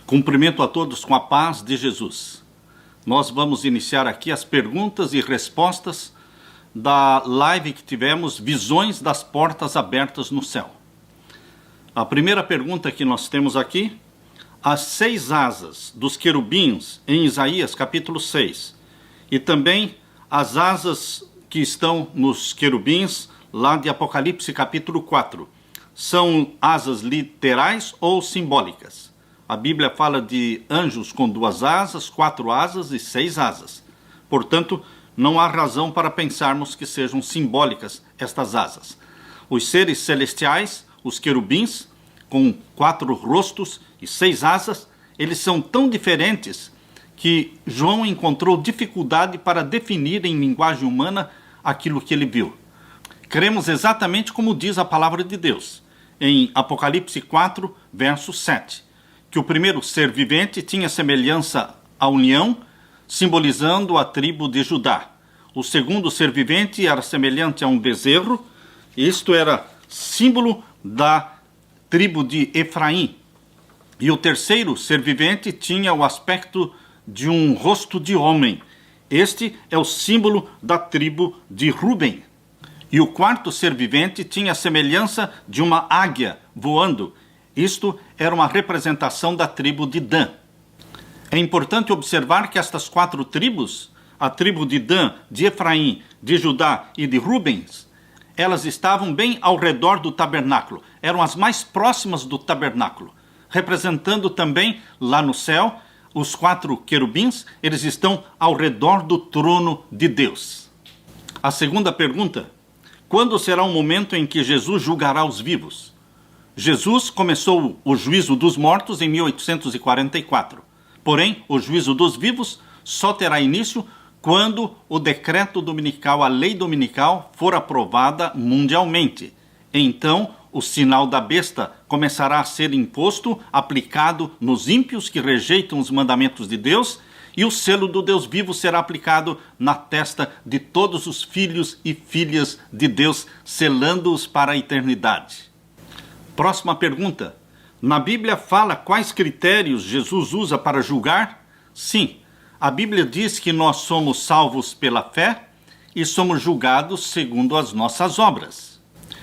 Cumprimento a todos com a paz de Jesus. Nós vamos iniciar aqui as perguntas e respostas da live que tivemos, Visões das Portas Abertas no Céu. A primeira pergunta que nós temos aqui: as 6 asas dos querubins em Isaías capítulo 6 e também as asas que estão nos querubins lá de Apocalipse capítulo 4, são asas literais ou simbólicas? A Bíblia fala de anjos com 2 asas, 4 asas e 6 asas. Portanto, não há razão para pensarmos que sejam simbólicas estas asas. Os seres celestiais, os querubins, com 4 rostos e 6 asas, eles são tão diferentes que João encontrou dificuldade para definir em linguagem humana aquilo que ele viu. Cremos exatamente como diz a palavra de Deus, em Apocalipse 4, verso 7, que o primeiro ser vivente tinha semelhança a um leão, simbolizando a tribo de Judá. O segundo ser vivente era semelhante a um bezerro, isto era símbolo da tribo de Efraim. E o terceiro ser vivente tinha o aspecto de um rosto de homem. Este é o símbolo da tribo de Ruben. E o quarto ser vivente tinha a semelhança de uma águia voando. Isto era uma representação da tribo de Dan. É importante observar que estas 4 tribos, a tribo de Dan, de Efraim, de Judá e de Rubens, elas estavam bem ao redor do tabernáculo. Eram as mais próximas do tabernáculo. Representando também lá no céu, os 4 querubins, eles estão ao redor do trono de Deus. A segunda pergunta: quando será o momento em que Jesus julgará os vivos? Jesus começou o juízo dos mortos em 1844. Porém, o juízo dos vivos só terá início quando o decreto dominical, a lei dominical, for aprovada mundialmente. Então, o sinal da besta começará a ser imposto, aplicado nos ímpios que rejeitam os mandamentos de Deus, e o selo do Deus vivo será aplicado na testa de todos os filhos e filhas de Deus, selando-os para a eternidade. Próxima pergunta: na Bíblia fala quais critérios Jesus usa para julgar? Sim, a Bíblia diz que nós somos salvos pela fé e somos julgados segundo as nossas obras.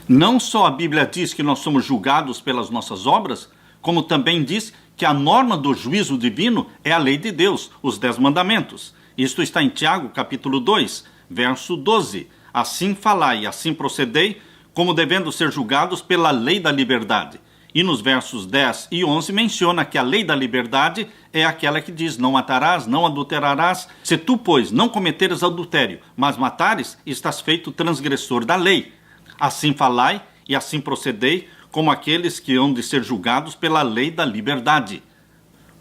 Não só a Bíblia diz que nós somos julgados pelas nossas obras, como também diz que a norma do juízo divino é a lei de Deus, os 10 mandamentos. Isto está em Tiago, capítulo 2, verso 12. Assim falai e assim procedei, como devendo ser julgados pela lei da liberdade. E nos versos 10 e 11 menciona que a lei da liberdade é aquela que diz: não matarás, não adulterarás. Se tu, pois, não cometeres adultério, mas matares, estás feito transgressor da lei. Assim falai e assim procedei, como aqueles que hão de ser julgados pela lei da liberdade.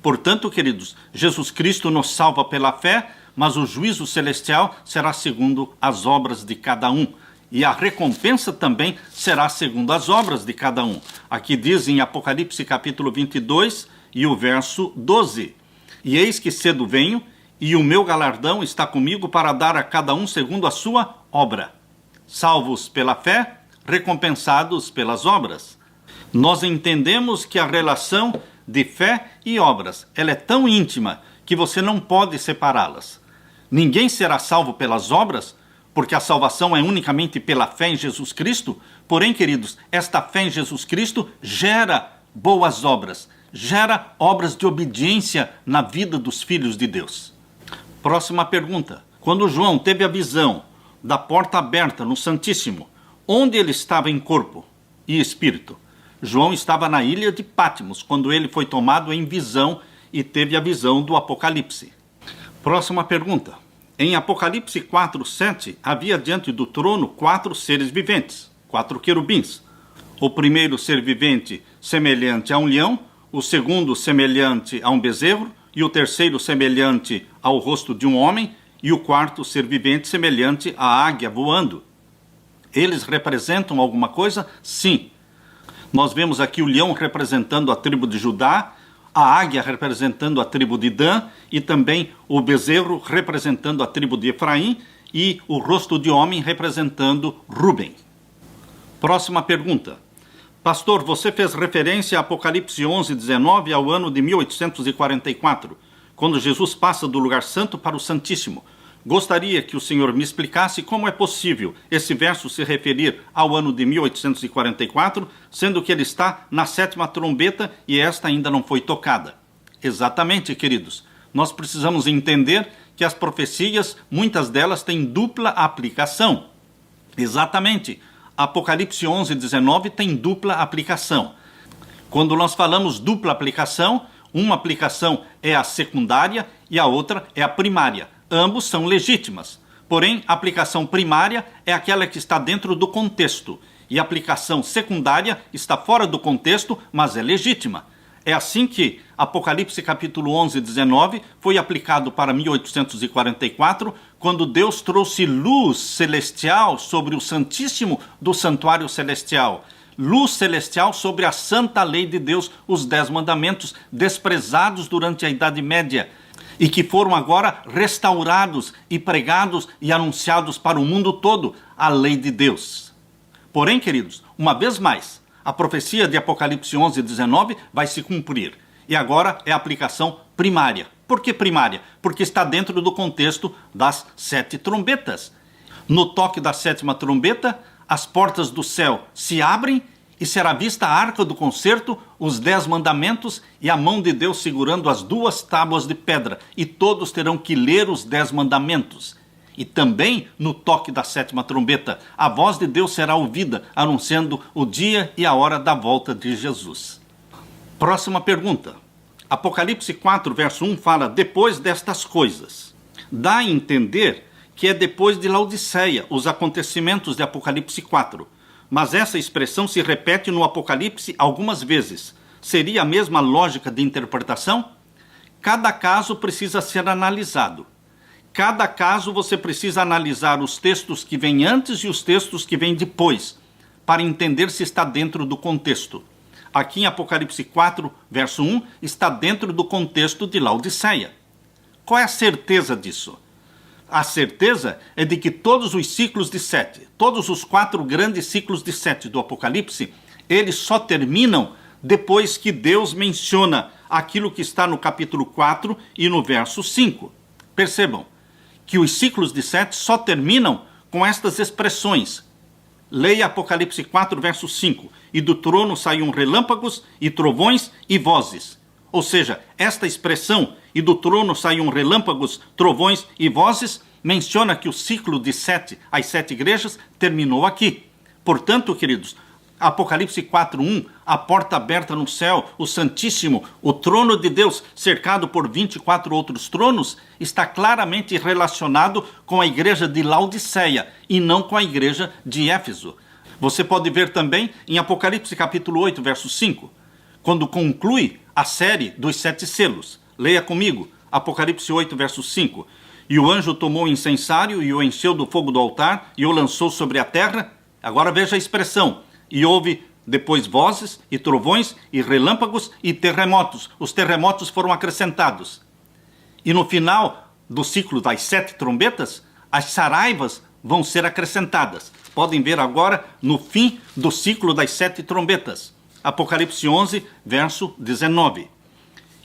Portanto, queridos, Jesus Cristo nos salva pela fé, mas o juízo celestial será segundo as obras de cada um. E a recompensa também será segundo as obras de cada um. Aqui diz em Apocalipse capítulo 22 e o verso 12: e eis que cedo venho, e o meu galardão está comigo para dar a cada um segundo a sua obra. Salvos pela fé, recompensados pelas obras. Nós entendemos que a relação de fé e obras, ela é tão íntima que você não pode separá-las. Ninguém será salvo pelas obras, porque a salvação é unicamente pela fé em Jesus Cristo. Porém, queridos, esta fé em Jesus Cristo gera boas obras, gera obras de obediência na vida dos filhos de Deus. Próxima pergunta: quando João teve a visão da porta aberta no Santíssimo, onde ele estava em corpo e espírito? João estava na ilha de Patmos, quando ele foi tomado em visão e teve a visão do Apocalipse. Próxima pergunta: em Apocalipse 4, 7, havia diante do trono 4 seres viventes, 4 querubins. O primeiro ser vivente semelhante a um leão, o segundo semelhante a um bezerro, e o terceiro semelhante ao rosto de um homem, e o quarto ser vivente semelhante à águia voando. Eles representam alguma coisa? Sim. Nós vemos aqui o leão representando a tribo de Judá, a águia representando a tribo de Dan, e também o bezerro representando a tribo de Efraim, e o rosto de homem representando Ruben. Próxima pergunta: Pastor, você fez referência a Apocalipse 11:19 ao ano de 1844, quando Jesus passa do lugar santo para o Santíssimo. Gostaria que o senhor me explicasse como é possível esse verso se referir ao ano de 1844, sendo que ele está na 7ª trombeta e esta ainda não foi tocada. Exatamente, queridos. Nós precisamos entender que as profecias, muitas delas têm dupla aplicação. Exatamente. Apocalipse 11:19 tem dupla aplicação. Quando nós falamos dupla aplicação, uma aplicação é a secundária e a outra é a primária. Ambos são legítimas. Porém, a aplicação primária é aquela que está dentro do contexto. E a aplicação secundária está fora do contexto, mas é legítima. É assim que Apocalipse capítulo 11:19 foi aplicado para 1844, quando Deus trouxe luz celestial sobre o Santíssimo do Santuário Celestial. Luz celestial sobre a santa lei de Deus, os 10 mandamentos, desprezados durante a Idade Média, e que foram agora restaurados e pregados e anunciados para o mundo todo, a lei de Deus. Porém, queridos, uma vez mais, a profecia de Apocalipse 11:19 vai se cumprir. E agora é a aplicação primária. Por que primária? Porque está dentro do contexto das 7 trombetas. No toque da 7ª trombeta, as portas do céu se abrem e será vista a arca do concerto, os 10 mandamentos e a mão de Deus segurando as 2 tábuas de pedra. E todos terão que ler os 10 mandamentos. E também, no toque da 7ª trombeta, a voz de Deus será ouvida, anunciando o dia e a hora da volta de Jesus. Próxima pergunta. Apocalipse 4, verso 1 fala, depois destas coisas. Dá a entender que é depois de Laodiceia, os acontecimentos de Apocalipse 4. Mas essa expressão se repete no Apocalipse algumas vezes. Seria a mesma lógica de interpretação? Cada caso precisa ser analisado. Cada caso você precisa analisar os textos que vêm antes e os textos que vêm depois, para entender se está dentro do contexto. Aqui em Apocalipse 4, verso 1, está dentro do contexto de Laodiceia. Qual é a certeza disso? A certeza é de que todos os ciclos de 7, todos os 4 grandes ciclos de 7 do Apocalipse, eles só terminam depois que Deus menciona aquilo que está no capítulo 4 e no verso 5. Percebam que os ciclos de 7 só terminam com estas expressões. Leia Apocalipse 4, verso 5. E do trono saíam relâmpagos e trovões e vozes. Ou seja, esta expressão, e do trono saíam relâmpagos, trovões e vozes, menciona que o ciclo de 7, as 7 igrejas, terminou aqui. Portanto, queridos, Apocalipse 4:1, a porta aberta no céu, o Santíssimo, o trono de Deus, cercado por 24 outros tronos, está claramente relacionado com a igreja de Laodiceia e não com a igreja de Éfeso. Você pode ver também em Apocalipse capítulo 8, verso 5, quando conclui a série dos 7 selos. Leia comigo, Apocalipse 8, verso 5. E o anjo tomou o incensário e o encheu do fogo do altar e o lançou sobre a terra. Agora veja a expressão. E houve depois vozes e trovões e relâmpagos e terremotos. Os terremotos foram acrescentados. E no final do ciclo das 7 trombetas, as saraivas vão ser acrescentadas. Podem ver agora no fim do ciclo das 7 trombetas. Apocalipse 11, verso 19.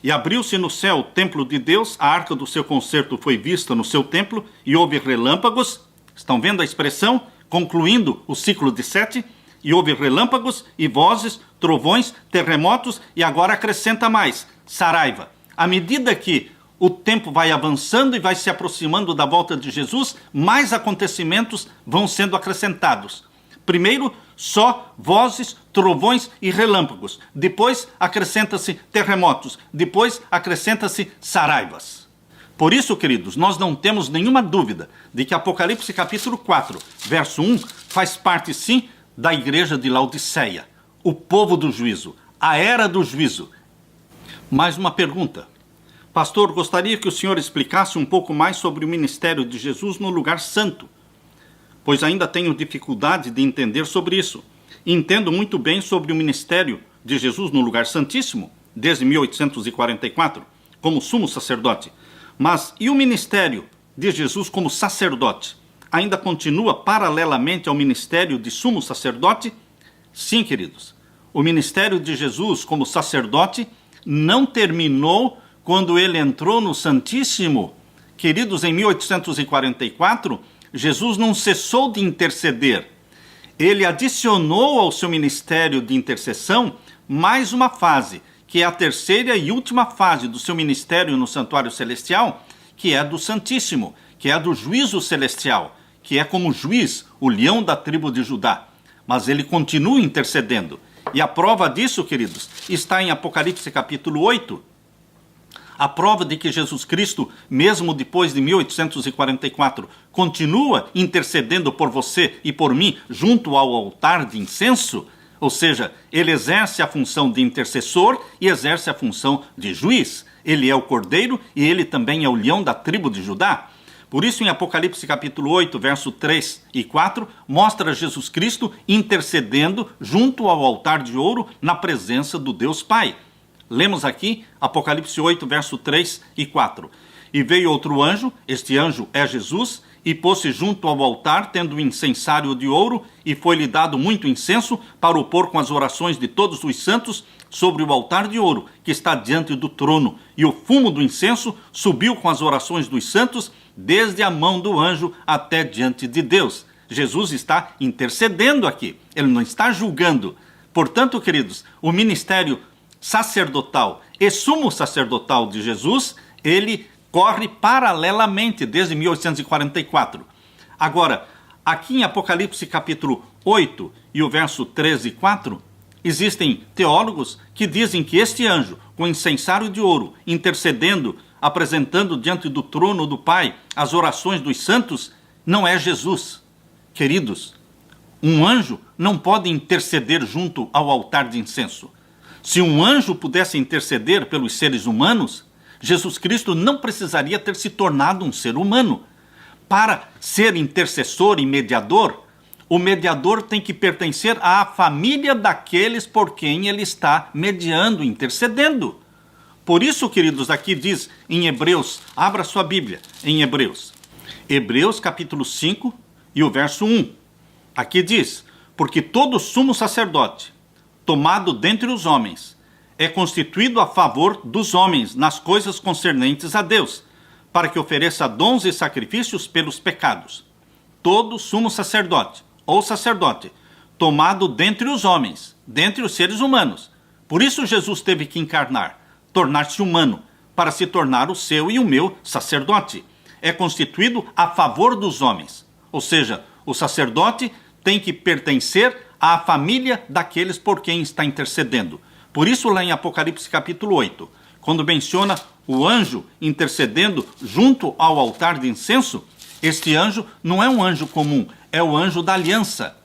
E abriu-se no céu o templo de Deus, a arca do seu concerto foi vista no seu templo, e houve relâmpagos. Estão vendo a expressão? Concluindo o ciclo de 7. E houve relâmpagos e vozes, trovões, terremotos, e agora acrescenta mais, saraiva. À medida que o tempo vai avançando e vai se aproximando da volta de Jesus, mais acontecimentos vão sendo acrescentados. Primeiro, só vozes, trovões e relâmpagos. Depois, acrescenta-se terremotos. Depois, acrescenta-se saraivas. Por isso, queridos, nós não temos nenhuma dúvida de que Apocalipse capítulo 4, verso 1, faz parte, sim, da igreja de Laodiceia, o povo do juízo, a era do juízo. Mais uma pergunta. Pastor, gostaria que o senhor explicasse um pouco mais sobre o ministério de Jesus no lugar santo, pois ainda tenho dificuldade de entender sobre isso. Entendo muito bem sobre o ministério de Jesus no lugar santíssimo, desde 1844, como sumo sacerdote. Mas e o ministério de Jesus como sacerdote? Ainda continua paralelamente ao ministério de sumo sacerdote? Sim, queridos. O ministério de Jesus como sacerdote não terminou quando ele entrou no Santíssimo. Queridos, em 1844, Jesus não cessou de interceder. Ele adicionou ao seu ministério de intercessão mais uma fase, que é a terceira e última fase do seu ministério no Santuário Celestial, que é do Santíssimo, que é do juízo celestial, que é como juiz, o leão da tribo de Judá. Mas ele continua intercedendo. E a prova disso, queridos, está em Apocalipse capítulo 8. A prova de que Jesus Cristo, mesmo depois de 1844, continua intercedendo por você e por mim junto ao altar de incenso, ou seja, ele exerce a função de intercessor e exerce a função de juiz. Ele é o Cordeiro e ele também é o leão da tribo de Judá. Por isso, em Apocalipse capítulo 8, verso 3 e 4, mostra Jesus Cristo intercedendo junto ao altar de ouro na presença do Deus Pai. Lemos aqui Apocalipse 8, verso 3 e 4. E veio outro anjo, este anjo é Jesus, e pôs-se junto ao altar, tendo um incensário de ouro, e foi-lhe dado muito incenso para o pôr com as orações de todos os santos sobre o altar de ouro, que está diante do trono. E o fumo do incenso subiu com as orações dos santos, desde a mão do anjo até diante de Deus. Jesus está intercedendo aqui, ele não está julgando. Portanto, queridos, o ministério sacerdotal e sumo sacerdotal de Jesus, ele corre paralelamente desde 1844. Agora, aqui em Apocalipse capítulo 8 e o verso 13 e 4, existem teólogos que dizem que este anjo, com incensário de ouro, intercedendo, apresentando diante do trono do Pai as orações dos santos, não é Jesus. Queridos, um anjo não pode interceder junto ao altar de incenso. Se um anjo pudesse interceder pelos seres humanos, Jesus Cristo não precisaria ter se tornado um ser humano. Para ser intercessor e mediador, o mediador tem que pertencer à família daqueles por quem ele está mediando, intercedendo. Por isso, queridos, aqui diz em Hebreus, abra sua Bíblia, em Hebreus. Hebreus capítulo 5 e o verso 1. Aqui diz, porque todo sumo sacerdote, tomado dentre os homens, é constituído a favor dos homens nas coisas concernentes a Deus, para que ofereça dons e sacrifícios pelos pecados. Todo sumo sacerdote, ou sacerdote, tomado dentre os homens, dentre os seres humanos. Por isso Jesus teve que encarnar, tornar-se humano, para se tornar o seu e o meu sacerdote. É constituído a favor dos homens. Ou seja, o sacerdote tem que pertencer à família daqueles por quem está intercedendo. Por isso, lá em Apocalipse capítulo 8, quando menciona o anjo intercedendo junto ao altar de incenso, este anjo não é um anjo comum, é o anjo da aliança.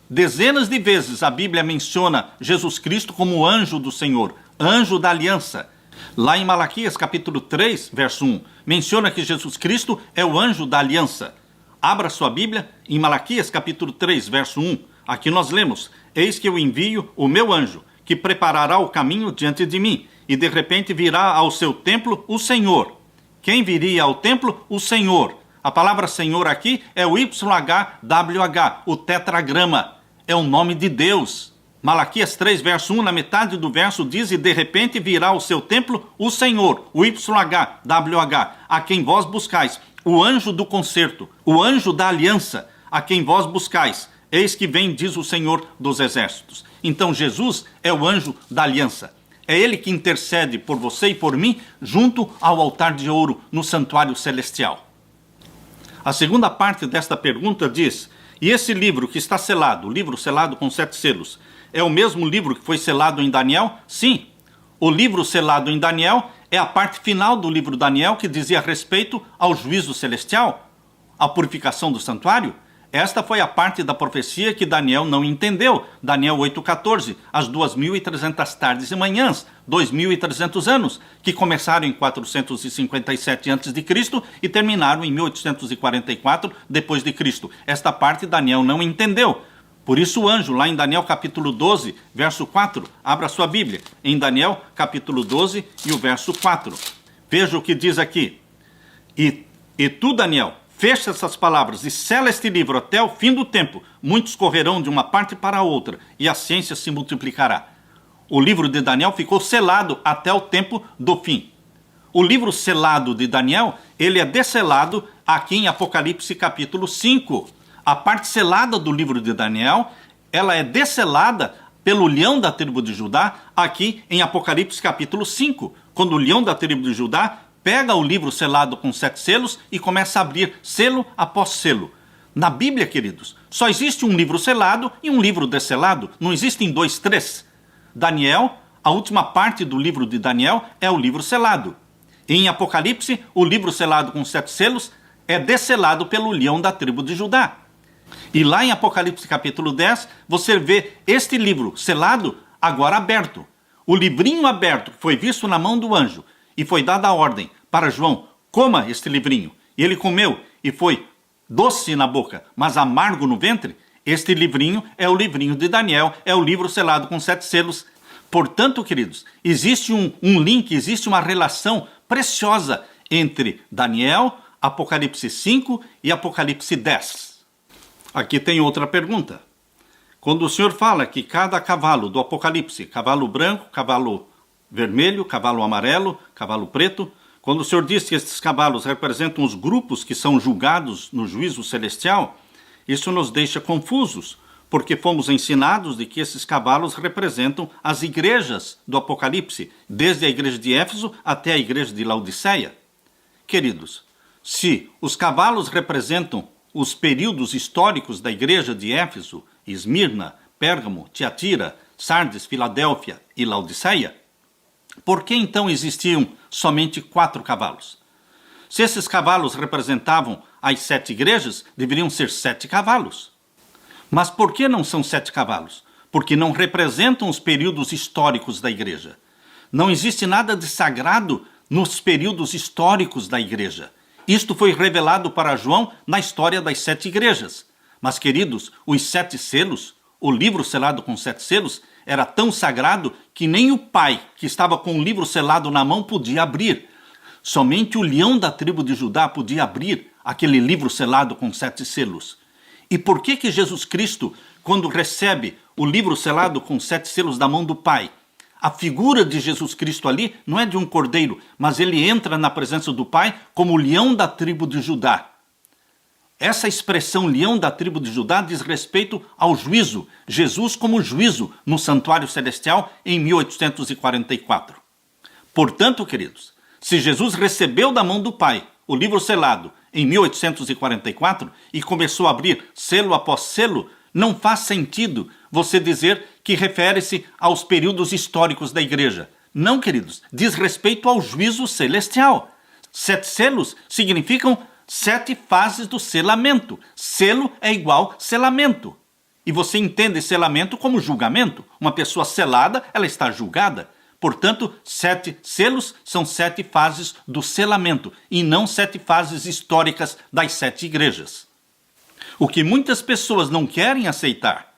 Dezenas de vezes a Bíblia menciona Jesus Cristo como anjo do Senhor, anjo da aliança. Lá em Malaquias capítulo 3, verso 1, menciona que Jesus Cristo é o anjo da aliança. Abra sua Bíblia em Malaquias capítulo 3, verso 1. Aqui nós lemos, eis que eu envio o meu anjo, que preparará o caminho diante de mim, e de repente virá ao seu templo o Senhor. Quem viria ao templo? O Senhor. A palavra Senhor aqui é o YHWH, o tetragrama. É o nome de Deus. Malaquias 3, verso 1, na metade do verso diz, e de repente virá ao seu templo o Senhor, o YHWH, a quem vós buscais, o anjo do concerto, o anjo da aliança, a quem vós buscais. Eis que vem, diz o Senhor dos Exércitos. Então Jesus é o anjo da aliança. É ele que intercede por você e por mim junto ao altar de ouro no santuário celestial. A segunda parte desta pergunta diz, e esse livro que está selado, o livro selado com 7 selos, é o mesmo livro que foi selado em Daniel? Sim. O livro selado em Daniel é a parte final do livro Daniel que dizia respeito ao juízo celestial, à purificação do santuário. Esta foi a parte da profecia que Daniel não entendeu. Daniel 8,14, as 2.300 tardes e manhãs, 2.300 anos, que começaram em 457 a.C. e terminaram em 1844 depois de Cristo. Esta parte Daniel não entendeu. Por isso o anjo, lá em Daniel capítulo 12, verso 4, abra sua Bíblia, em Daniel capítulo 12 e o verso 4. Veja o que diz aqui. E tu, Daniel, fecha essas palavras e sela este livro até o fim do tempo, muitos correrão de uma parte para a outra e a ciência se multiplicará. O livro de Daniel ficou selado até o tempo do fim. O livro selado de Daniel, ele é desselado aqui em Apocalipse capítulo 5. A parte selada do livro de Daniel, ela é desselada pelo leão da tribo de Judá, aqui em Apocalipse capítulo 5, quando o leão da tribo de Judá pega o livro selado com 7 selos e começa a abrir selo após selo. Na Bíblia, queridos, só existe um livro selado e um livro desselado, não existem 2, 3. Daniel, a última parte do livro de Daniel é o livro selado. Em Apocalipse, o livro selado com 7 selos é desselado pelo leão da tribo de Judá. E lá em Apocalipse capítulo 10, você vê este livro selado agora aberto. O livrinho aberto foi visto na mão do anjo e foi dada a ordem para João: coma este livrinho. E ele comeu e foi doce na boca, mas amargo no ventre. Este livrinho é o livrinho de Daniel, é o livro selado com 7 selos. Portanto, queridos, existe um link, existe uma relação preciosa entre Daniel, Apocalipse 5 e Apocalipse 10. Aqui tem outra pergunta. Quando o Senhor fala que cada cavalo do Apocalipse, cavalo branco, cavalo vermelho, cavalo amarelo, cavalo preto, quando o Senhor diz que estes cavalos representam os grupos que são julgados no juízo celestial, isso nos deixa confusos, porque fomos ensinados de que esses cavalos representam as igrejas do Apocalipse, desde a igreja de Éfeso até a igreja de Laodiceia. Queridos, se os cavalos representam os períodos históricos da igreja de Éfeso, Esmirna, Pérgamo, Tiatira, Sardes, Filadélfia e Laodiceia, por que então existiam somente 4 cavalos? Se esses cavalos representavam as 7 igrejas, deveriam ser 7 cavalos. Mas por que não são 7 cavalos? Porque não representam os períodos históricos da igreja. Não existe nada de sagrado nos períodos históricos da igreja. Isto foi revelado para João na história das 7 igrejas. Mas, queridos, os 7 selos, o livro selado com 7 selos, era tão sagrado que nem o pai, que estava com o livro selado na mão, podia abrir. Somente o leão da tribo de Judá podia abrir aquele livro selado com 7 selos. E por que Jesus Cristo, quando recebe o livro selado com 7 selos da mão do Pai, a figura de Jesus Cristo ali não é de um cordeiro, mas ele entra na presença do Pai como o leão da tribo de Judá. Essa expressão leão da tribo de Judá diz respeito ao juízo, Jesus como juízo no santuário celestial em 1844. Portanto, queridos, se Jesus recebeu da mão do Pai o livro selado em 1844 e começou a abrir selo após selo, não faz sentido você dizer que refere-se aos períodos históricos da igreja. Não, queridos, diz respeito ao juízo celestial. 7 selos significam 7 fases do selamento. Selo é igual selamento. E você entende selamento como julgamento. Uma pessoa selada, ela está julgada. Portanto, 7 selos são 7 fases do selamento e não 7 fases históricas das 7 igrejas. O que muitas pessoas não querem aceitar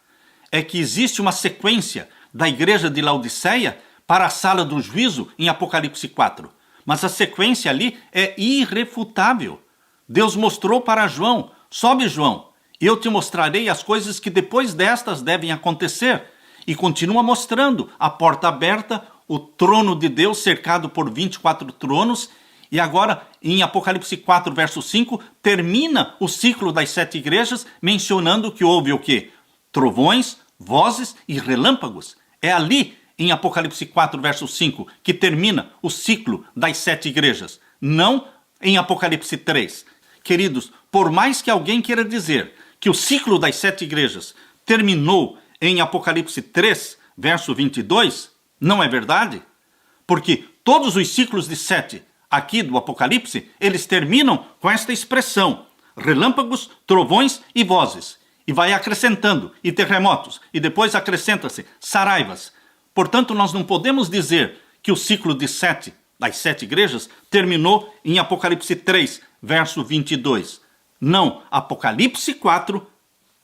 é que existe uma sequência da igreja de Laodiceia para a sala do juízo em Apocalipse 4. Mas a sequência ali é irrefutável. Deus mostrou para João: sobe, João, eu te mostrarei as coisas que depois destas devem acontecer. E continua mostrando a porta aberta, o trono de Deus cercado por 24 tronos. E agora, em Apocalipse 4, verso 5, termina o ciclo das 7 igrejas, mencionando que houve o quê? Trovões, vozes e relâmpagos. É ali, em Apocalipse 4, verso 5, que termina o ciclo das 7 igrejas. Não em Apocalipse 3. Queridos, por mais que alguém queira dizer que o ciclo das 7 igrejas terminou em Apocalipse 3, verso 22, não é verdade? Porque todos os ciclos de 7 aqui do Apocalipse, eles terminam com esta expressão: relâmpagos, trovões e vozes. E vai acrescentando, e terremotos, e depois acrescenta-se saraivas. Portanto, nós não podemos dizer que o ciclo de 7 das 7 igrejas terminou em Apocalipse 3, verso 22. Não, Apocalipse 4,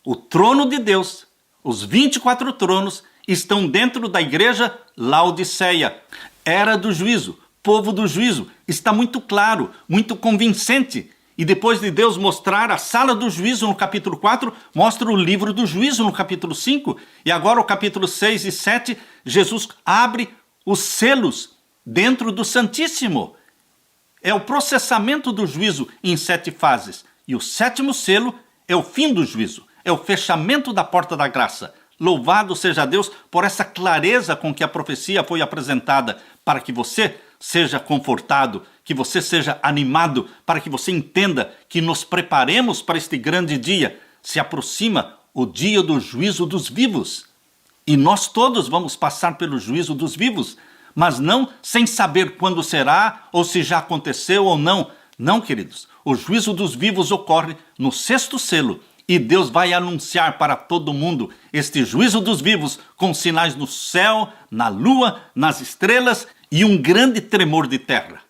o trono de Deus, os 24 tronos, estão dentro da igreja Laodiceia. Era do juízo, povo do juízo. Está muito claro, muito convincente. E depois de Deus mostrar a sala do juízo no capítulo 4, mostra o livro do juízo no capítulo 5. E agora o capítulo 6 e 7, Jesus abre os selos dentro do Santíssimo. É o processamento do juízo em 7 fases. E o 7º selo é o fim do juízo. É o fechamento da porta da graça. Louvado seja Deus por essa clareza com que a profecia foi apresentada, para que você seja confortado, que você seja animado, para que você entenda que nos preparemos para este grande dia. Se aproxima o dia do juízo dos vivos. E nós todos vamos passar pelo juízo dos vivos, mas não sem saber quando será, ou se já aconteceu ou não. Não, queridos. O juízo dos vivos ocorre no 6º selo. E Deus vai anunciar para todo mundo este juízo dos vivos com sinais no céu, na lua, nas estrelas e um grande tremor de terra.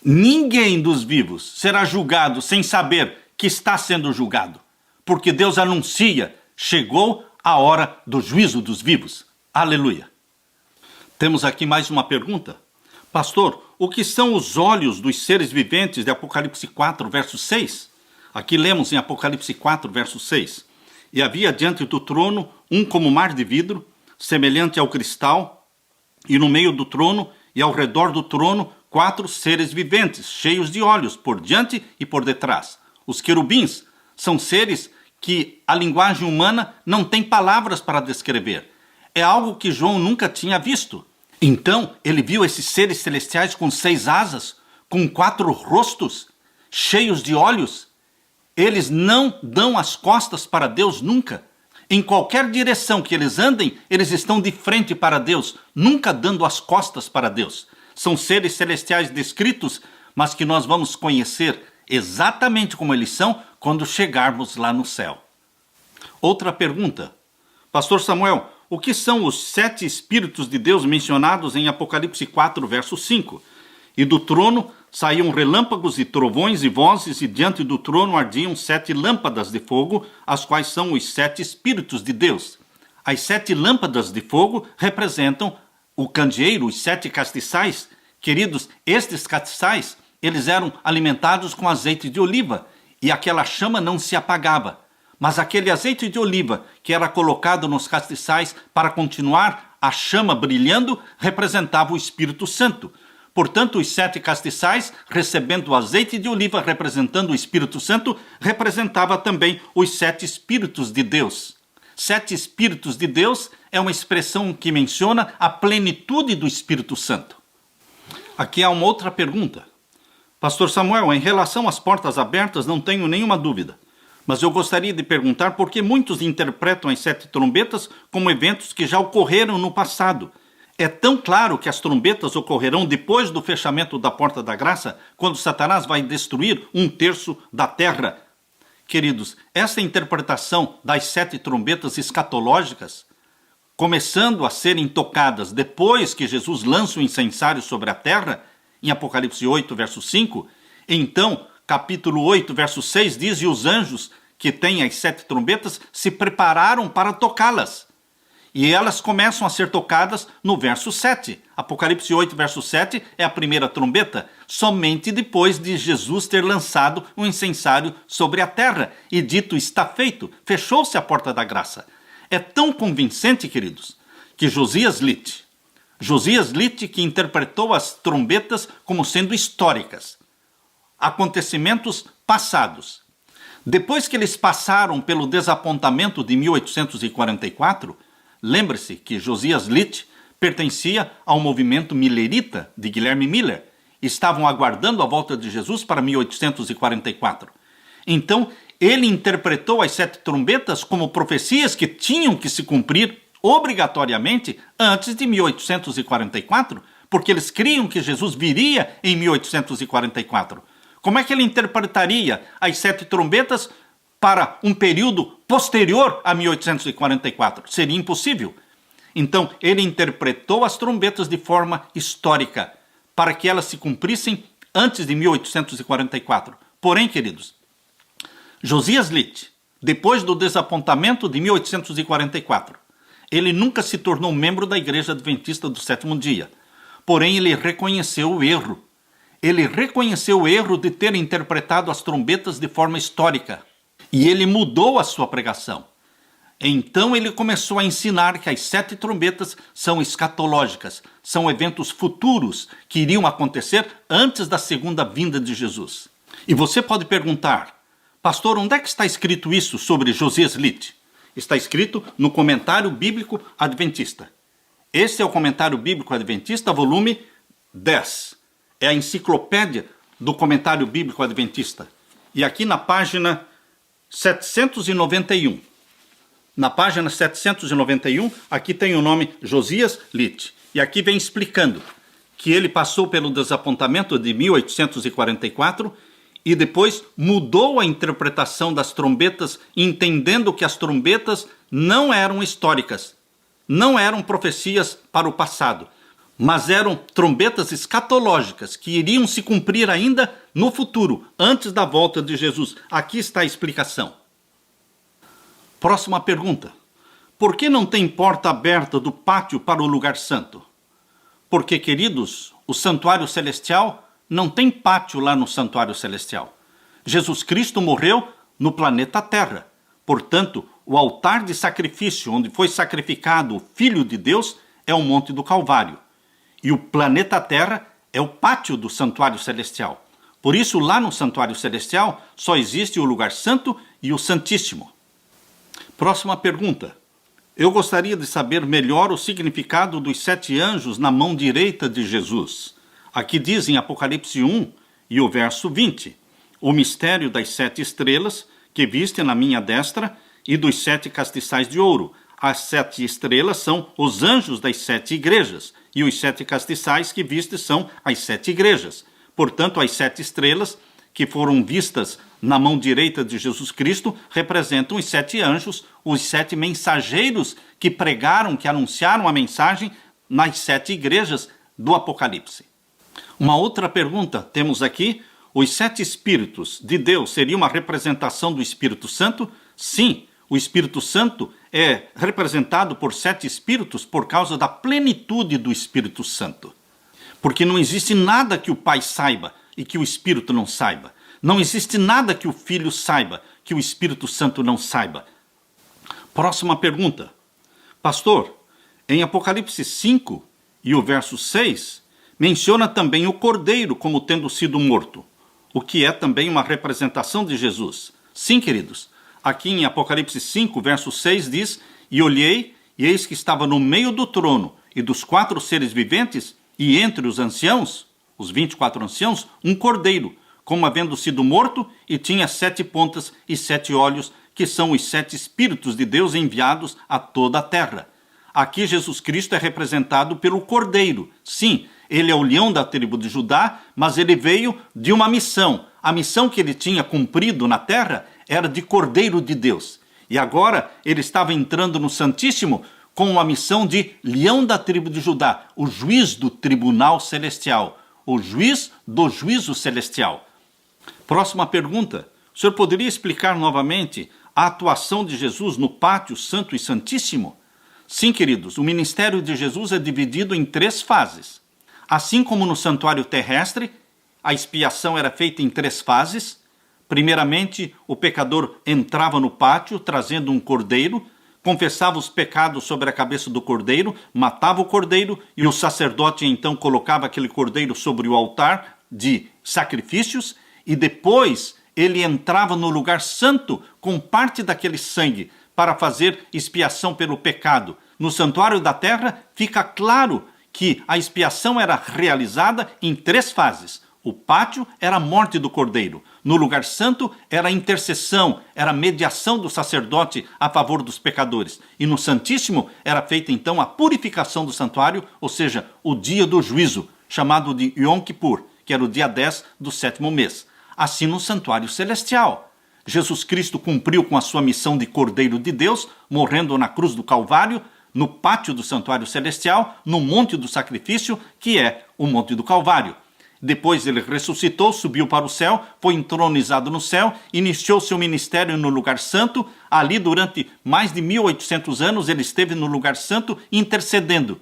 Ninguém dos vivos será julgado sem saber que está sendo julgado, porque Deus anuncia, chegou a hora do juízo dos vivos. Aleluia. Temos aqui mais uma pergunta. Pastor, o que são os olhos dos seres viventes de Apocalipse 4, verso 6? Aqui lemos em Apocalipse 4, verso 6. E havia diante do trono um como mar de vidro, semelhante ao cristal, e no meio do trono e ao redor do trono 4 seres viventes, cheios de olhos, por diante e por detrás. Os querubins são seres que a linguagem humana não tem palavras para descrever. É algo que João nunca tinha visto. Então ele viu esses seres celestiais com 6 asas, com 4 rostos, cheios de olhos. Eles não dão as costas para Deus nunca. Em qualquer direção que eles andem, eles estão de frente para Deus, nunca dando as costas para Deus. São seres celestiais descritos, mas que nós vamos conhecer exatamente como eles são quando chegarmos lá no céu. Outra pergunta. Pastor Samuel, o que são os 7 Espíritos de Deus mencionados em Apocalipse 4, verso 5? E do trono saíam relâmpagos e trovões e vozes, e diante do trono ardiam 7 lâmpadas de fogo, as quais são os 7 Espíritos de Deus. As 7 lâmpadas de fogo representam o candeeiro, os 7 castiçais. Queridos, estes castiçais, eles eram alimentados com azeite de oliva, e aquela chama não se apagava. Mas aquele azeite de oliva que era colocado nos castiçais para continuar a chama brilhando, representava o Espírito Santo. Portanto, os 7 castiçais, recebendo o azeite de oliva, representando o Espírito Santo, representava também os 7 Espíritos de Deus. 7 Espíritos de Deus é uma expressão que menciona a plenitude do Espírito Santo. Aqui há uma outra pergunta. Pastor Samuel, em relação às portas abertas, não tenho nenhuma dúvida. Mas eu gostaria de perguntar por que muitos interpretam as 7 trombetas como eventos que já ocorreram no passado. É tão claro que as trombetas ocorrerão depois do fechamento da porta da graça, quando Satanás vai destruir 1/3 da terra. Queridos, essa interpretação das 7 trombetas escatológicas, começando a serem tocadas depois que Jesus lança o incensário sobre a terra, em Apocalipse 8, verso 5, então, capítulo 8, verso 6, diz, e os anjos que têm as 7 trombetas se prepararam para tocá-las. E elas começam a ser tocadas no verso 7. Apocalipse 8, verso 7 é a primeira trombeta, somente depois de Jesus ter lançado o incensário sobre a terra e dito, está feito, fechou-se a porta da graça. É tão convincente, queridos, que Josias Litt, que interpretou as trombetas como sendo históricas, acontecimentos passados. Depois que eles passaram pelo desapontamento de 1844, lembre-se que Josias Litt pertencia ao movimento millerita de Guilherme Miller. Estavam aguardando a volta de Jesus para 1844. Então, ele interpretou as 7 trombetas como profecias que tinham que se cumprir obrigatoriamente antes de 1844, porque eles criam que Jesus viria em 1844. Como é que ele interpretaria as 7 trombetas para um período posterior a 1844? Seria impossível. Então, ele interpretou as trombetas de forma histórica, para que elas se cumprissem antes de 1844. Porém, queridos, Josias Litt, depois do desapontamento de 1844, ele nunca se tornou membro da Igreja Adventista do Sétimo Dia. Porém, ele reconheceu o erro. ele reconheceu o erro de ter interpretado as trombetas de forma histórica. E ele mudou a sua pregação. Então ele começou a ensinar que as 7 trombetas são escatológicas, são eventos futuros que iriam acontecer antes da segunda vinda de Jesus. E você pode perguntar, pastor, onde é que está escrito isso sobre Josias Litt? Está escrito no Comentário Bíblico Adventista. Esse é o Comentário Bíblico Adventista, volume 10. É a enciclopédia do Comentário Bíblico Adventista. E aqui na página 791. Na página 791, aqui tem o nome Josias Litt. E aqui vem explicando que ele passou pelo desapontamento de 1844 e depois mudou a interpretação das trombetas, entendendo que as trombetas não eram históricas, não eram profecias para o passado, mas eram trombetas escatológicas que iriam se cumprir ainda no futuro, antes da volta de Jesus. Aqui está a explicação. Próxima pergunta. Por que não tem porta aberta do pátio para o lugar santo? Porque, queridos, o santuário celestial não tem pátio lá no santuário celestial. Jesus Cristo morreu no planeta Terra. Portanto, o altar de sacrifício onde foi sacrificado o Filho de Deus é o Monte do Calvário. E o planeta Terra é o pátio do santuário celestial. Por isso, lá no santuário celestial só existe o lugar santo e o Santíssimo. Próxima pergunta. Eu gostaria de saber melhor o significado dos 7 anjos na mão direita de Jesus. Aqui diz em Apocalipse 1 e o verso 20, o mistério das 7 estrelas que viste na minha destra e dos 7 castiçais de ouro. As 7 estrelas são os anjos das 7 igrejas e os 7 castiçais que viste são as 7 igrejas. Portanto, as 7 estrelas que foram vistas na mão direita de Jesus Cristo representam os 7 anjos, os 7 mensageiros que pregaram, que anunciaram a mensagem nas 7 igrejas do Apocalipse. Uma outra pergunta temos aqui, os 7 Espíritos de Deus seria uma representação do Espírito Santo? Sim, o Espírito Santo é representado por 7 Espíritos por causa da plenitude do Espírito Santo. Porque não existe nada que o Pai saiba e que o Espírito não saiba. Não existe nada que o Filho saiba, que o Espírito Santo não saiba. Próxima pergunta. Pastor, em Apocalipse 5 e o verso 6, menciona também o Cordeiro como tendo sido morto, o que é também uma representação de Jesus. Sim, queridos. Aqui em Apocalipse 5, verso 6 diz, e olhei, e eis que estava no meio do trono e dos 4 seres viventes, e entre os anciãos, os 24 anciãos, um cordeiro, como havendo sido morto, e tinha 7 pontas e 7 olhos, que são os 7 Espíritos de Deus enviados a toda a terra. Aqui Jesus Cristo é representado pelo cordeiro. Sim, ele é o leão da tribo de Judá, mas ele veio de uma missão. A missão que ele tinha cumprido na terra era de cordeiro de Deus. E agora ele estava entrando no Santíssimo com a missão de leão da tribo de Judá, o juiz do tribunal celestial, o juiz do juízo celestial. Próxima pergunta. O senhor poderia explicar novamente a atuação de Jesus no pátio santo e santíssimo? Sim, queridos, o ministério de Jesus é dividido em 3 fases. Assim como no santuário terrestre, a expiação era feita em 3 fases. Primeiramente, o pecador entrava no pátio trazendo um cordeiro, confessava os pecados sobre a cabeça do cordeiro, matava o cordeiro e o sacerdote então colocava aquele cordeiro sobre o altar de sacrifícios e depois ele entrava no lugar santo com parte daquele sangue para fazer expiação pelo pecado. No santuário da terra fica claro que a expiação era realizada em 3 fases. O pátio era a morte do cordeiro. No lugar santo era a intercessão, era a mediação do sacerdote a favor dos pecadores. E no Santíssimo era feita então a purificação do santuário, ou seja, o dia do juízo, chamado de Yom Kippur, que era o dia 10 do 7º mês. Assim no santuário celestial. Jesus Cristo cumpriu com a sua missão de Cordeiro de Deus, morrendo na cruz do Calvário, no pátio do santuário celestial, no monte do sacrifício, que é o monte do Calvário. Depois ele ressuscitou, subiu para o céu, foi entronizado no céu, iniciou seu ministério no lugar santo. Ali, durante mais de 1800 anos, ele esteve no lugar santo intercedendo.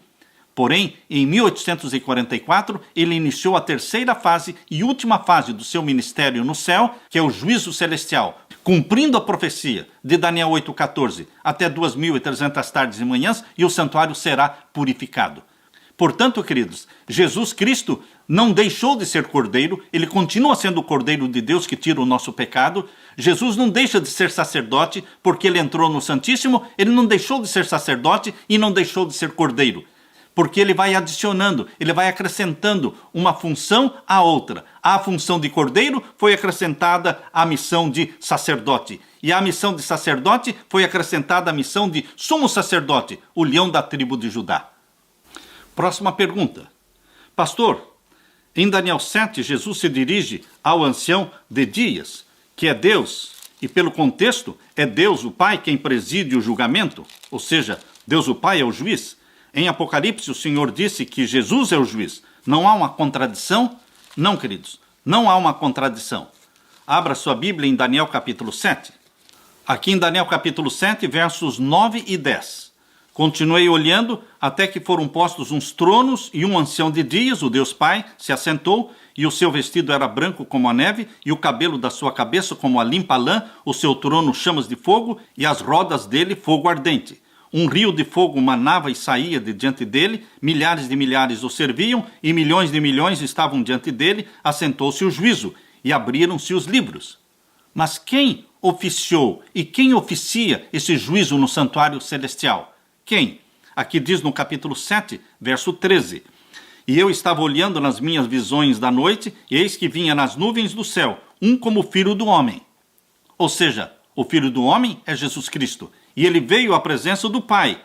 Porém, em 1844, ele iniciou a terceira fase e última fase do seu ministério no céu, que é o juízo celestial, cumprindo a profecia de Daniel 8,14, até 2.300 tardes e manhãs, e o santuário será purificado. Portanto, queridos, Jesus Cristo não deixou de ser Cordeiro, ele continua sendo o Cordeiro de Deus que tira o nosso pecado. Jesus não deixa de ser sacerdote porque ele entrou no Santíssimo, ele não deixou de ser sacerdote e não deixou de ser Cordeiro. Porque ele vai adicionando, ele vai acrescentando uma função à outra. A função de cordeiro foi acrescentada à missão de sacerdote. E à missão de sacerdote foi acrescentada a missão de sumo sacerdote, o leão da tribo de Judá. Próxima pergunta. Pastor, em Daniel 7, Jesus se dirige ao ancião de dias, que é Deus, e pelo contexto, é Deus o Pai quem preside o julgamento, ou seja, Deus o Pai é o juiz. Em Apocalipse, o Senhor disse que Jesus é o juiz. Não há uma contradição? Não, queridos, não há uma contradição. Abra sua Bíblia em Daniel capítulo 7. Aqui em Daniel capítulo 7, versos 9 e 10. Continuei olhando até que foram postos uns tronos e um ancião de dias, o Deus Pai, se assentou, e o seu vestido era branco como a neve, e o cabelo da sua cabeça como a limpa lã, o seu trono chamas de fogo, e as rodas dele fogo ardente. Um rio de fogo manava e saía de diante dele, milhares de milhares o serviam, e milhões de milhões estavam diante dele, assentou-se o juízo, e abriram-se os livros. Mas quem oficiou e quem oficia esse juízo no santuário celestial? Quem? Aqui diz no capítulo 7, verso 13. E eu estava olhando nas minhas visões da noite, e eis que vinha nas nuvens do céu, um como filho do homem. Ou seja, o filho do homem é Jesus Cristo. E ele veio à presença do Pai.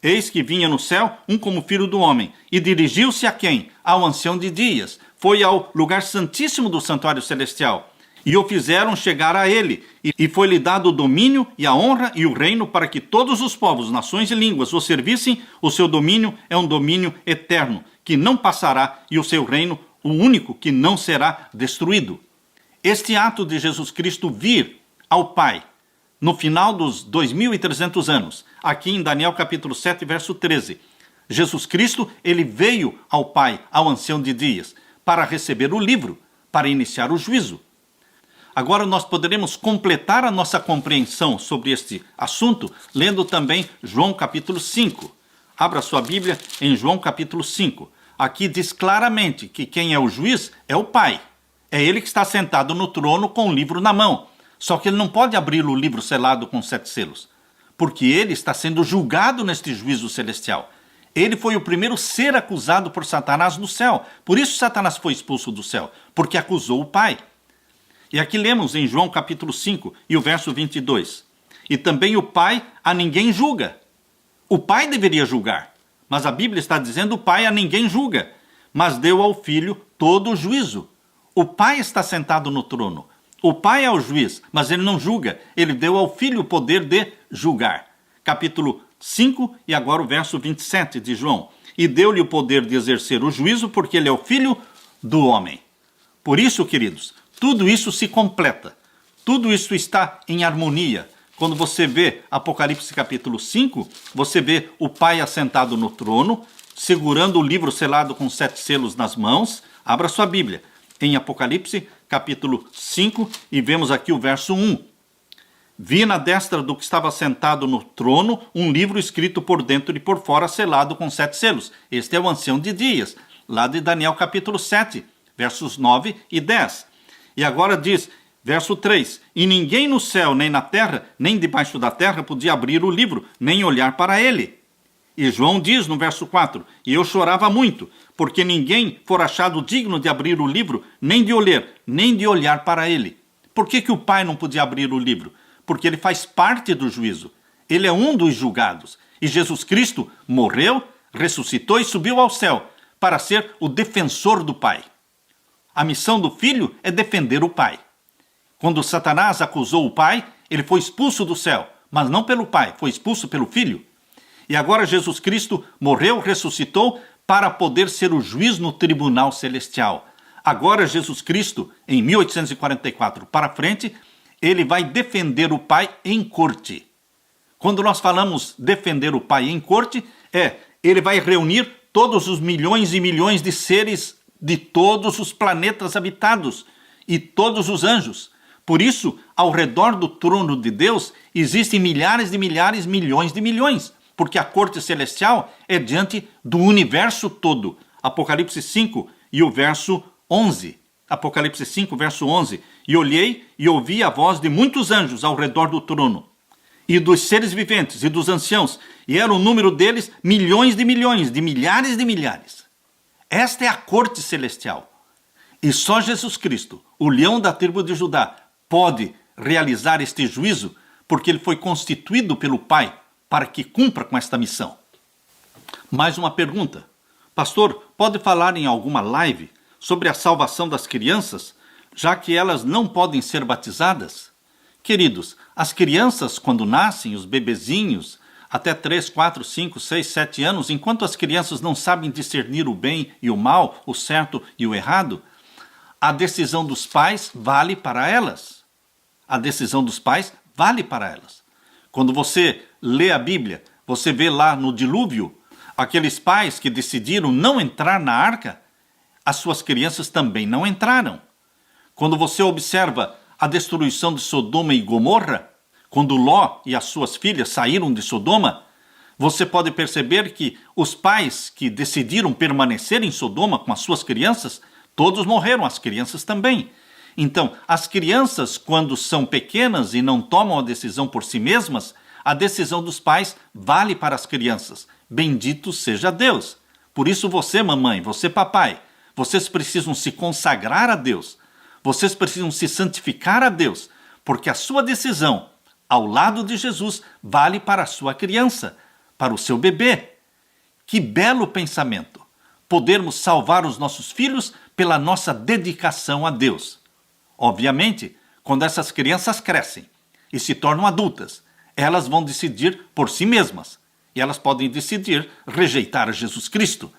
Eis que vinha no céu um como filho do homem. E dirigiu-se a quem? Ao ancião de dias. Foi ao lugar santíssimo do santuário celestial. E o fizeram chegar a ele. E foi-lhe dado o domínio e a honra e o reino para que todos os povos, nações e línguas o servissem. O seu domínio é um domínio eterno, que não passará, e o seu reino, o único que não será destruído. Este ato de Jesus Cristo vir ao Pai, no final dos 2.300 anos, aqui em Daniel capítulo 7, verso 13, Jesus Cristo, ele veio ao Pai, ao ancião de dias, para receber o livro, para iniciar o juízo. Agora nós poderemos completar a nossa compreensão sobre este assunto, lendo também João capítulo 5. Abra sua Bíblia em João capítulo 5. Aqui diz claramente que quem é o juiz é o Pai. É ele que está sentado no trono com o livro na mão. Só que ele não pode abrir o livro selado com 7 selos, porque ele está sendo julgado neste juízo celestial. Ele foi o primeiro ser acusado por Satanás no céu. Por isso Satanás foi expulso do céu, porque acusou o Pai. E aqui lemos em João capítulo 5 e o verso 22. E também o Pai a ninguém julga. O Pai deveria julgar, mas a Bíblia está dizendo o Pai a ninguém julga, mas deu ao Filho todo o juízo. O Pai está sentado no trono. O Pai é o juiz, mas ele não julga. Ele deu ao Filho o poder de julgar. Capítulo 5 e agora o verso 27 de João. E deu-lhe o poder de exercer o juízo, porque ele é o Filho do homem. Por isso, queridos, tudo isso se completa. Tudo isso está em harmonia. Quando você vê Apocalipse capítulo 5, você vê o Pai assentado no trono, segurando o livro selado com 7 selos nas mãos. Abra sua Bíblia em Apocalipse capítulo 5 e vemos aqui o verso 1. Vi na destra do que estava sentado no trono um livro escrito por dentro e por fora, selado com 7 selos. Este é o ancião de dias, lá de Daniel capítulo 7, versos 9 e 10. E agora diz, verso 3, e ninguém no céu, nem na terra, nem debaixo da terra podia abrir o livro, nem olhar para ele. E João diz no verso 4, e eu chorava muito, porque ninguém for achado digno de abrir o livro, nem de olhar para ele. Por que o Pai não podia abrir o livro? Porque ele faz parte do juízo. Ele é um dos julgados. E Jesus Cristo morreu, ressuscitou e subiu ao céu para ser o defensor do Pai. A missão do Filho é defender o Pai. Quando Satanás acusou o Pai, ele foi expulso do céu, mas não pelo Pai, foi expulso pelo Filho. E agora Jesus Cristo morreu, ressuscitou para poder ser o juiz no tribunal celestial. Agora Jesus Cristo, em 1844 para frente, ele vai defender o Pai em corte. Quando nós falamos defender o Pai em corte, ele vai reunir todos os milhões e milhões de seres de todos os planetas habitados e todos os anjos. Por isso, ao redor do trono de Deus existem milhares de milhares, milhões de milhões, porque a corte celestial é diante do universo todo. Apocalipse 5 e o verso 11. Apocalipse 5, verso 11. E olhei e ouvi a voz de muitos anjos ao redor do trono, e dos seres viventes e dos anciãos, e era o número deles milhões, de milhares de milhares. Esta é a corte celestial. E só Jesus Cristo, o leão da tribo de Judá, pode realizar este juízo, porque ele foi constituído pelo Pai para que cumpra com esta missão. Mais uma pergunta. Pastor, pode falar em alguma live sobre a salvação das crianças, já que elas não podem ser batizadas? Queridos, as crianças, quando nascem, os bebezinhos, até 3, 4, 5, 6, 7 anos, enquanto as crianças não sabem discernir o bem e o mal, o certo e o errado, a decisão dos pais vale para elas. A decisão dos pais vale para elas. Quando você lê a Bíblia, você vê lá no dilúvio, aqueles pais que decidiram não entrar na arca, as suas crianças também não entraram. Quando você observa a destruição de Sodoma e Gomorra, quando Ló e as suas filhas saíram de Sodoma, você pode perceber que os pais que decidiram permanecer em Sodoma com as suas crianças, todos morreram, as crianças também. Então, as crianças, quando são pequenas e não tomam a decisão por si mesmas, a decisão dos pais vale para as crianças. Bendito seja Deus. Por isso você, mamãe, você, papai, vocês precisam se consagrar a Deus. Vocês precisam se santificar a Deus, porque a sua decisão, ao lado de Jesus, vale para a sua criança, para o seu bebê. Que belo pensamento! Podermos salvar os nossos filhos pela nossa dedicação a Deus. Obviamente, quando essas crianças crescem e se tornam adultas, elas vão decidir por si mesmas. E elas podem decidir rejeitar Jesus Cristo.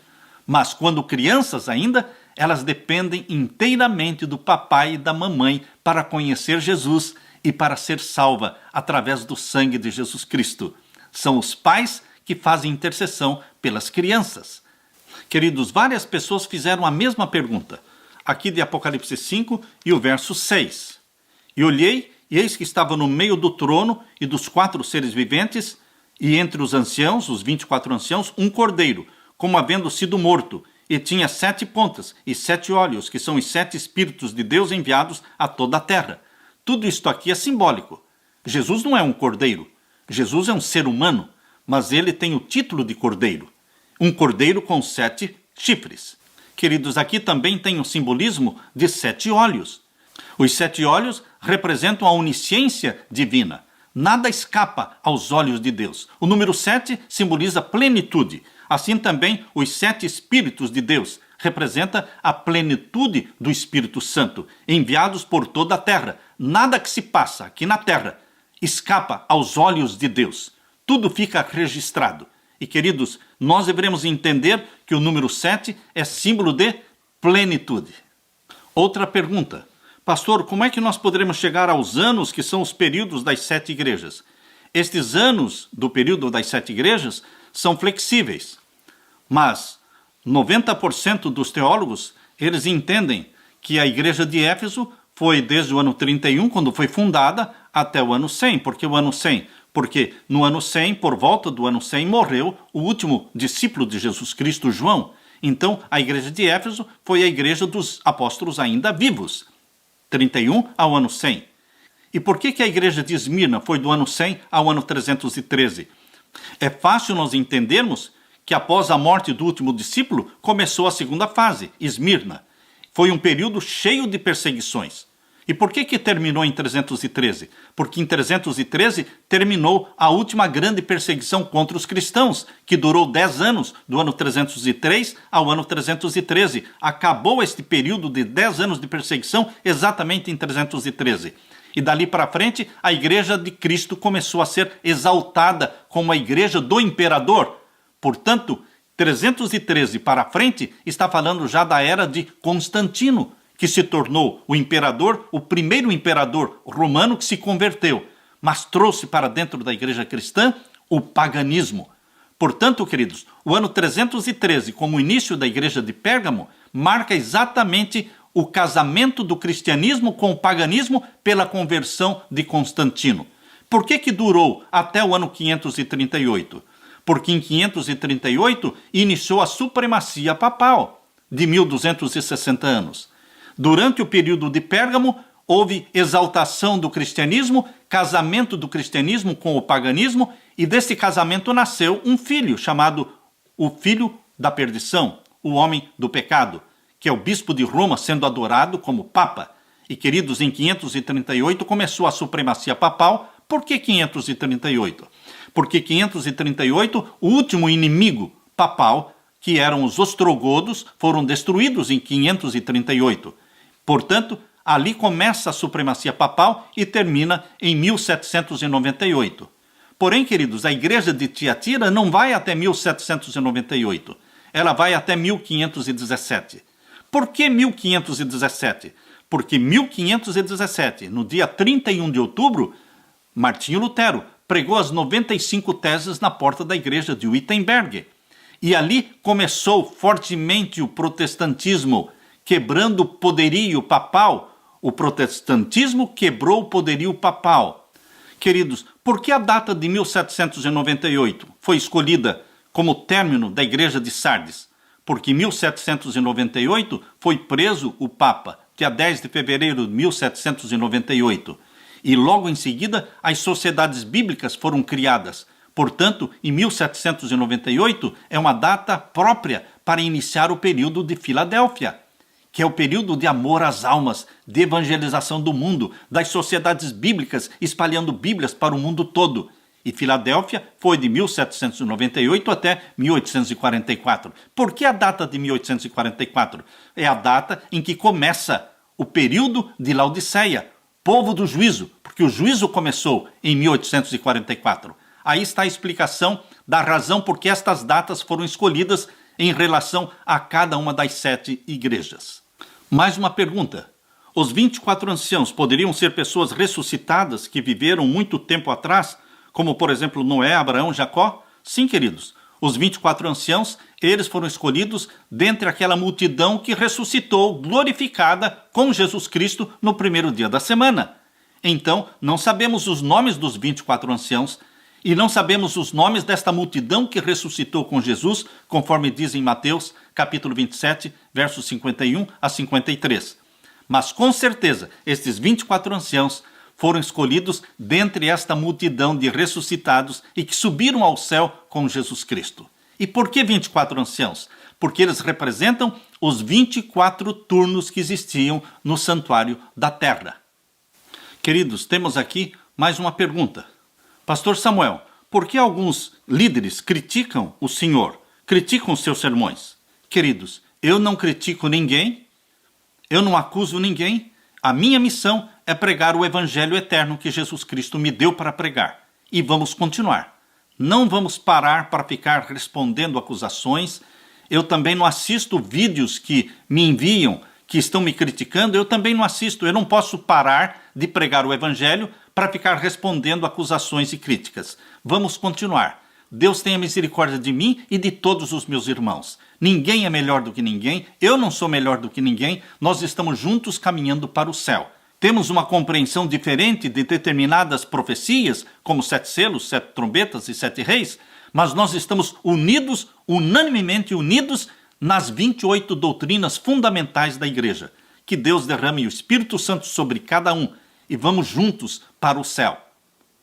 Mas quando crianças ainda, elas dependem inteiramente do papai e da mamãe para conhecer Jesus e para ser salva através do sangue de Jesus Cristo. São os pais que fazem intercessão pelas crianças. Queridos, várias pessoas fizeram a mesma pergunta, aqui de Apocalipse 5 e o verso 6. E olhei, e eis que estava no meio do trono e dos 4 seres viventes, e entre os anciãos, os 24 anciãos, um cordeiro, como havendo sido morto, e tinha 7 pontas e 7 olhos, que são os 7 Espíritos de Deus enviados a toda a terra. Tudo isto aqui é simbólico. Jesus não é um cordeiro. Jesus é um ser humano, mas ele tem o título de cordeiro. Um cordeiro com 7 chifres. Queridos, aqui também tem o simbolismo de 7 olhos. Os 7 olhos representam a onisciência divina. Nada escapa aos olhos de Deus. O número 7 simboliza plenitude. Assim também os 7 Espíritos de Deus representa a plenitude do Espírito Santo, enviados por toda a terra. Nada que se passa aqui na terra escapa aos olhos de Deus. Tudo fica registrado. E, queridos, nós devemos entender que o número 7 é símbolo de plenitude. Outra pergunta. Pastor, como é que nós poderemos chegar aos anos que são os períodos das 7 igrejas? Estes anos do período das 7 igrejas são flexíveis, mas 90% dos teólogos, eles entendem que a igreja de Éfeso foi desde o ano 31, quando foi fundada, até o ano 100. Por que o ano 100? Porque no ano 100, por volta do ano 100, morreu o último discípulo de Jesus Cristo, João. Então, a igreja de Éfeso foi a igreja dos apóstolos ainda vivos, 31 ao ano 100. E por que a igreja de Esmirna foi do ano 100 ao ano 313? É fácil nós entendermos que após a morte do último discípulo, começou a segunda fase, Esmirna. Foi um período cheio de perseguições. E por que terminou em 313? Porque em 313 terminou a última grande perseguição contra os cristãos, que durou 10 anos, do ano 303 ao ano 313. Acabou este período de 10 anos de perseguição exatamente em 313. E dali para frente, a igreja de Cristo começou a ser exaltada como a igreja do imperador. Portanto, 313 para frente está falando já da era de Constantino, que se tornou o imperador, o primeiro imperador romano que se converteu, mas trouxe para dentro da igreja cristã o paganismo. Portanto, queridos, o ano 313, como o início da igreja de Pérgamo, marca exatamente o casamento do cristianismo com o paganismo pela conversão de Constantino. Por que durou até o ano 538? Porque em 538 iniciou a supremacia papal de 1260 anos. Durante o período de Pérgamo, houve exaltação do cristianismo, casamento do cristianismo com o paganismo, e desse casamento nasceu um filho, chamado o Filho da Perdição, o Homem do Pecado, que é o bispo de Roma sendo adorado como Papa. E, queridos, em 538 começou a supremacia papal. Por que 538? Porque 538, o último inimigo papal, que eram os ostrogodos, foram destruídos em 538. Portanto, ali começa a supremacia papal e termina em 1798. Porém, queridos, a igreja de Tiatira não vai até 1798. Ela vai até 1517. Por que 1517? Porque 1517, no dia 31 de outubro, Martinho Lutero pregou as 95 teses na porta da igreja de Wittenberg. E ali começou fortemente o protestantismo, quebrando o poderio papal. O protestantismo quebrou o poderio papal. Queridos, por que a data de 1798 foi escolhida como término da igreja de Sardes? Porque em 1798 foi preso o Papa, dia 10 de fevereiro de 1798. E logo em seguida as sociedades bíblicas foram criadas. Portanto, em 1798 é uma data própria para iniciar o período de Filadélfia, que é o período de amor às almas, de evangelização do mundo, das sociedades bíblicas espalhando Bíblias para o mundo todo. E Filadélfia foi de 1798 até 1844. Por que a data de 1844? É a data em que começa o período de Laodiceia, povo do juízo, porque o juízo começou em 1844. Aí está a explicação da razão por que estas datas foram escolhidas em relação a cada uma das 7 igrejas. Mais uma pergunta. Os 24 anciãos poderiam ser pessoas ressuscitadas que viveram muito tempo atrás, como por exemplo Noé, Abraão, Jacó? Sim, queridos. Os 24 anciãos, eles foram escolhidos dentre aquela multidão que ressuscitou glorificada com Jesus Cristo no primeiro dia da semana. Então, não sabemos os nomes dos 24 anciãos e não sabemos os nomes desta multidão que ressuscitou com Jesus, conforme diz em Mateus, capítulo 27, versos 51 a 53. Mas com certeza, estes 24 anciãos foram escolhidos dentre esta multidão de ressuscitados e que subiram ao céu com Jesus Cristo. E por que 24 anciãos? Porque eles representam os 24 turnos que existiam no santuário da terra. Queridos, temos aqui mais uma pergunta. Pastor Samuel, por que alguns líderes criticam o Senhor, criticam os seus sermões? Queridos, eu não critico ninguém, eu não acuso ninguém. A minha missão é pregar o evangelho eterno que Jesus Cristo me deu para pregar. E vamos continuar. Não vamos parar para ficar respondendo acusações. Eu também não assisto vídeos que me enviam, que estão me criticando. Eu também não assisto. Eu não posso parar de pregar o evangelho para ficar respondendo acusações e críticas. Vamos continuar. Deus tenha misericórdia de mim e de todos os meus irmãos. Ninguém é melhor do que ninguém, eu não sou melhor do que ninguém, nós estamos juntos caminhando para o céu. Temos uma compreensão diferente de determinadas profecias, como 7 selos, 7 trombetas e 7 reis, mas nós estamos unidos, unanimemente unidos, nas 28 doutrinas fundamentais da igreja. Que Deus derrame o Espírito Santo sobre cada um e vamos juntos para o céu.